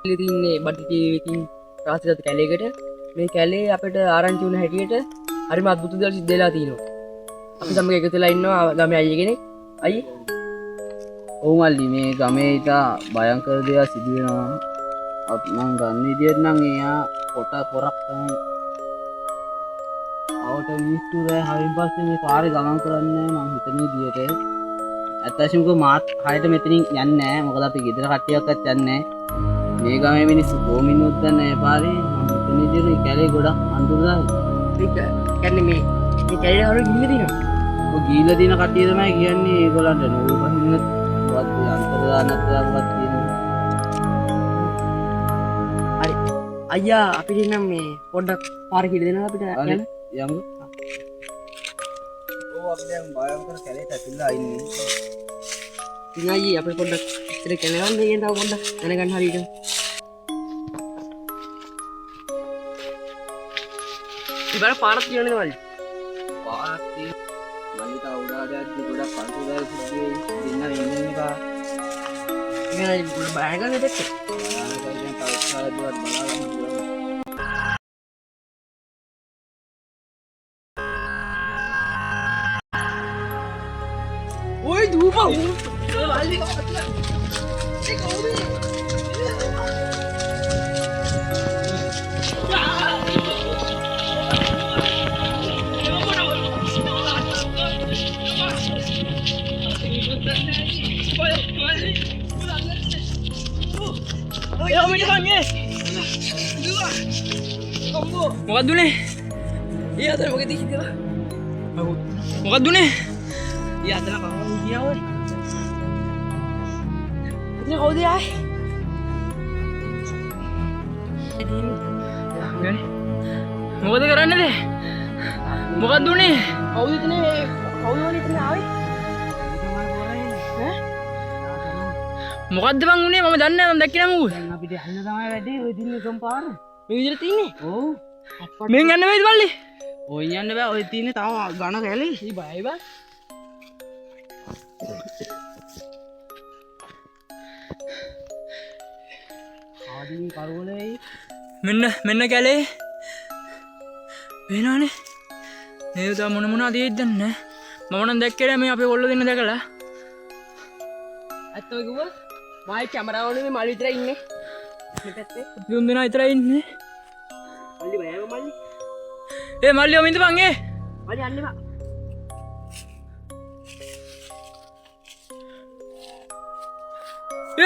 තින්නේ බඩටියකින් රාසිගත කැලේකට මේ කැලේ අපිට ආරංචි වුණ හැටියට හරිම අద్భుත දේවල් සිද්ධ වෙලා තියෙනවා. අපි සමග එකතු වෙලා ඉන්නවා ගමේ අයිය කෙනෙක්. අයියේ. ඔව් මල්ලි මේ ගමේ ඉතා භයංකර දේවල් සිදු වෙනවා. අප මං ගන්න විදියට නම් එයා පොරක් තමයි. ආවට මිනිස්සු දැන් හරින් පස්සේ මේ පාරේ ගමන් කරන්නේ මං හිතන විදියට. ඇත්තටම මාත් හරියට මෙතනින් යන්නේ නැහැ. මොකද අපි ගෙදර කට්ටියක්වත් යන්නේ නැහැ. මේ ගමේ මිනිස්සු කොමිනුත් දන්නේ පාරේ මම හිතන විදියට කැලේ ගොඩක් අඳුරදායි. ඒක කියන්නේ මේ කැලේ හරිය ගිහින් දිනවා. ඔය ගිහිල්ලා දින කට්ටිය තමයි කියන්නේ ඒගොල්ලන්ට නෝ බහින්න වත් අන්තරදානත් දාපුවත් තියෙනවා. හරි. අයියා අපිට නම් මේ පොඩ්ඩක් පාර කියලා දෙනවා අපිට යන්න. යමු. ඔව් අපි දැන් භයංකර කැලේට ඇතුල්ලා ඉන්නේ. ඉතින් අයියේ අපි පොඩ්ඩක් ඉස්සර කැලේවල් දෙකෙන් තව පොඩ්ඩක් දැනගන්න හරියට. ඉබර පාරක් තියෙනවද මල්ලි? පාරක් තියෙනවා. මල්ලි තා උඩාඩයක්දී ගොඩක් අන්තරදායි සිද්ධ වෙන්නේ ඉන්න එක. ඉතින් ගොඩ බයගන්න දෙයක්. දැන් තව උත්සාහයක් බලන්න. Oi, dupa! Mali ka pala! Ikaw rin! Muka dulu nih. Iya, tadi pakai tiket lah. Muka dulu nih. Iya, tadi kamu dia, woi. Ini kau dia, ay. Jadi ini. Enggak nih. Muka tuh keren deh. Muka dulu nih. Kau itu nih, kau itu nih pernah, ay. මොකද්ද බං උනේ මම දන්නේ නැහැ මම දැක්කේ නෑ දැන් අපිට යන්න තමයි වැඩි ඔය දින්නේ කොම්පාර මේ විදිහට තින්නේ ඔව් මෙන් යන්න බෑද මල්ලි ඔය යන්න බෑ ඔය තින්නේ තව ඝන කැලේ ඉතින් බයයි බං ආදී කරවලේ මෙන්න කැලේ වෙනවනේ නේද තව මොන අදියෙද දන්නේ මම නම් දැක්කේ නෑ මේ අපේ ඔල්ල දෙන්න දැකලා අත්තෝ කිව්වා මයි කැමරාවනේ මේ මල්ලි විතරයි ඉන්නේ මේ පැත්තේ තුන් දෙනා විතරයි ඉන්නේ මල්ලි බයව මල්ලි මල්ලි ඔමින්ද බං මල්ලි යන්න බා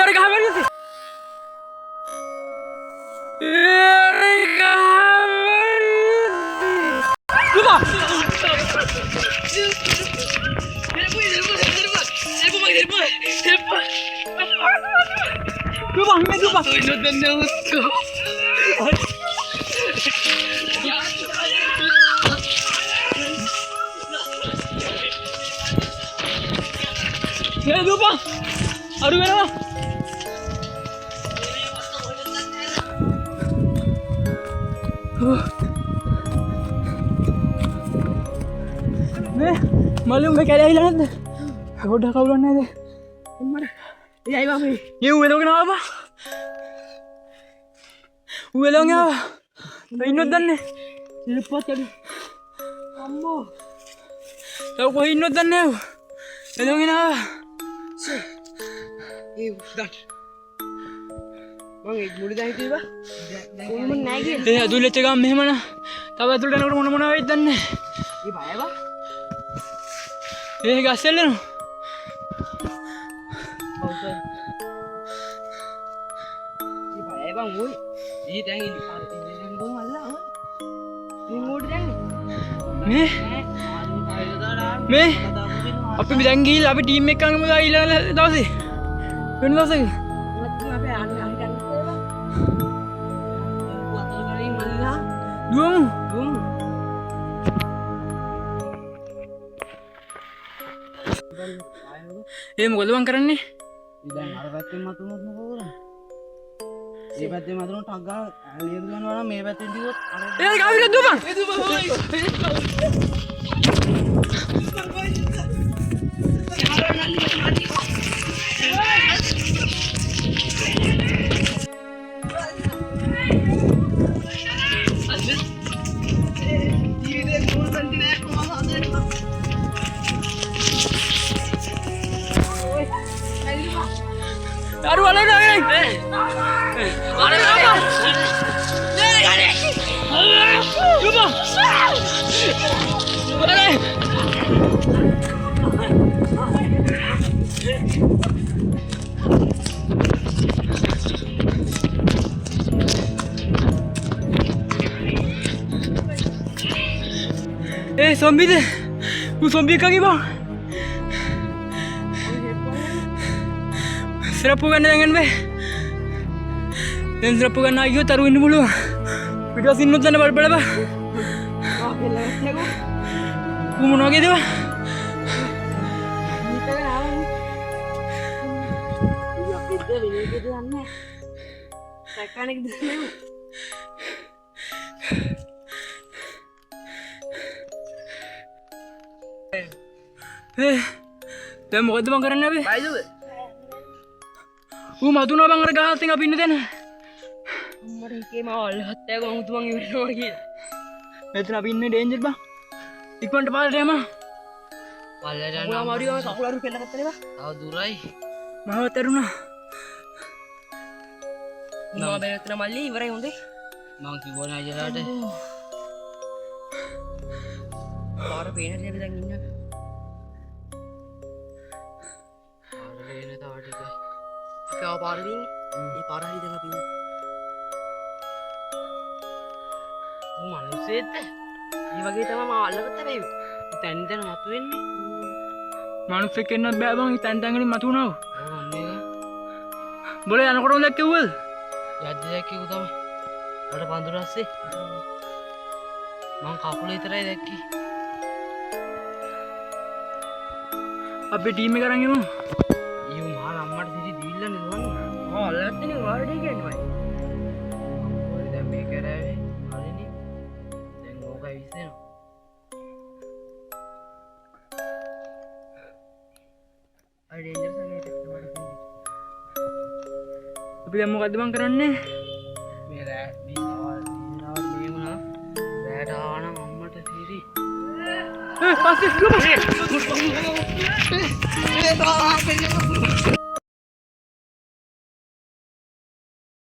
අර ගහමරියද දුබා Duba, me duba. No te gusto. Me duba. Aru menawa. Malu nggak kayak hilang nanti. Udah kau belum nanti. Mana? Iya ibu abi. Ini udah kenapa? Udah kenapa? Inut dan nih. Lepas jadi. Ambo. Tahu kau inut dan nih. Udah kenapa? Ibu dah. Bang, ibu udah itu ibu. Udah naik. Aduh leceh kami mana? Tahu aduh dan orang mana itu dan nih. Ibu apa? Gas le no. Bang, woi. Ini tangi ni. Ini dong Allah. Ini mood tangi. Me. Apa bidangi? Apa team එක කංග මුදා ඊළඟ දවසේ. වෙන දවසක. අපි ආන්නේ අහිටන් ඉස්සෙල්ලා. වතල් වලින් මල්ලා. දුවමු. මොකද මං කරන්නේ? දැන් අර පැත්තෙන් මතුනොත් මොකෝ කරන්නේ? මේ පැත්තෙන් මතුනොත් ටක් ගාලා ලියද ගන්නවා නම් මේ පැත්තෙන් දිවොත් අර ඒ ගාවික දුවපන්. zombie deh. Zombie kaki bang. Serapukan dengan be. Dan serapukan lagi taruh ini dulu. Video sinut sana berapa? Mau lagi tu? දැන් මොකද මං කරන්නේ අපි? බයිදුද? ඌ මතුනා බං අර ගහල් තින් අපි ඉන්න තැන. අම්මට හිතේ මාව අල්ලහත්තෑ ගමන් උතුමන් ඉවරනවා කියලා. මෙතන අපි ඉන්නේ ඩේන්ජර් බං. ඉක්මනට පාරට යමු. පල්ලයට යන්න. මම මාරියව කකුල අරු කෙල්ල ගත්තනේ බං. තව දුරයි. මාව තරුණා. මම බැලුවතන මල්ලි ඉවරයි හොඳේ. මං කිව්වා නෑ ජලාට. පාර පේන හැටි අපි දැන් ඉන්නේ. Kau parah ini, ini parah di tengah ini. manusia itu. Ini bagi kita mah malah betul bayu. තැන් මතුවෙන්නේ මනුස්සෙක් එන්නත් බෑ බං තැන් තැන් වලින් මතුවනවා. ඔව් අන්නේ බොලේ යනකොට උන් දැක්කෙව්වද? යද්දි දැක්කේ තමයි. වල පඳුර ඇස්සේ. මං කකුල විතරයි දැක්කේ. අපි ටීම් එක අරන් යමු. ඊයු මහා අම්මට සිටි දිවිල්ලනේ දුවන්නේ. ඔව් අල්ලගත්තනේ වාඩි කියන්නේ මයි. ඔය දැන් මේ කරාවේ හරිනේ. දැන් ඕකයි විශ්සෙනවා. අය ඩේන්ජර් සමයට අපි දැන් මොකද්ද මං කරන්නේ? මේ රෑ මේ සවාල් මේ වුණා. රෑට ආවනම් අම්මට සිටි. පස්සේ